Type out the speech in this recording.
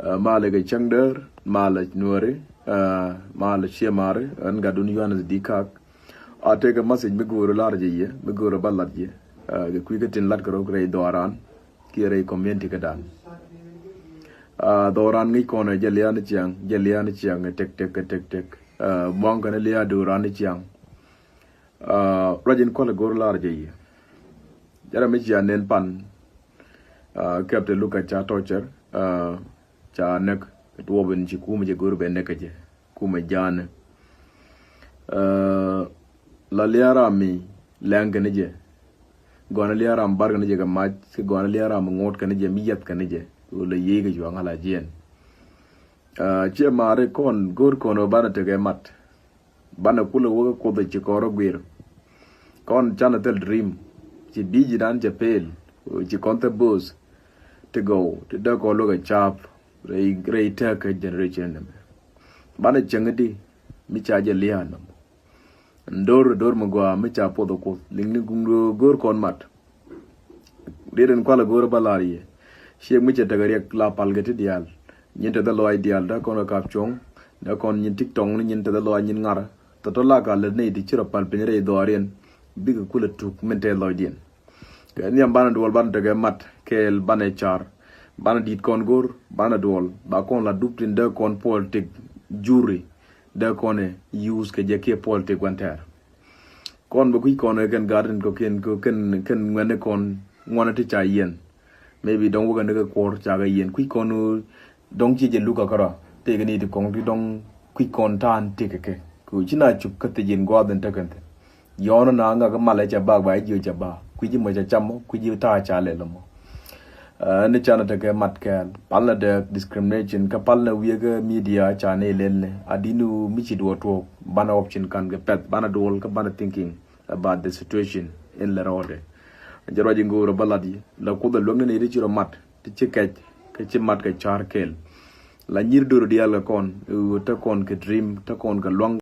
ma le ga changder ma le nuore ma le chemare an ga dun yuan di kak a te ga message me goro larje ye me goro balladje ga ku ga tin lat garo grey doran ki re community ga dan doran ngi kono jelian chiang tek bong kana lia doran chiang rajin ko le goro larje ye jara me chian nen pan kapte luka cha torture cha nek to ben ci kuma je goro be nek je kuma jana la liara mi lang ne je gona liara am bar ne je ga ma gona liara am ngot kan je mi yat kan je le yega jo ngala jen che mare kon gor kono bana te ga mat bana kula wo ko de ci koro gwir kon chana tel dream ci biji dan je pel ci konta bus to go to da ko lo ga chap rei ta ka generation bana changadi mi cha je lian dor mo gwa mi cha podo ko ling ni gungo gor kon mat deden ko la gor balari she mi cha tagari la palgati dial nyinte da lo ideal da kono kap chong da kon nyin tiktok ni nyinte da lo nyin ngara to la ka le ne di chira pal pinre do arien big kula tuk mente lo dien ke ni am bana dol ban daga mat kel bana char bana dit kon gor bana dol ba kon la duptin da kon politik jury da kone use ke je politik wanter kon ba kuy kon ken garden ko ken ngene kon ngona ti cha yen maybe don woga daga kor cha ga yen kuy kon don ci je luka kara te ga ni di kon di don kuy kon tan te ke ku china chup ka te jen gwaden ta kan yono na nga ga mala cha ba ba ji cha ba kuy ji ma cha cham kuy ji ta cha le lo mo ne chana ta ke mat kan palla de discrimination ka palla wiega media chane lenne adinu michi do to bana option kan ga pet bana dol ka bana thinking about the situation in la rode jarwaji ngoro baladi la ko da longa ne ri mat ti chikaj ke chi mat ka char kel la nyir do di ala kon ta kon ke dream ta kon ka long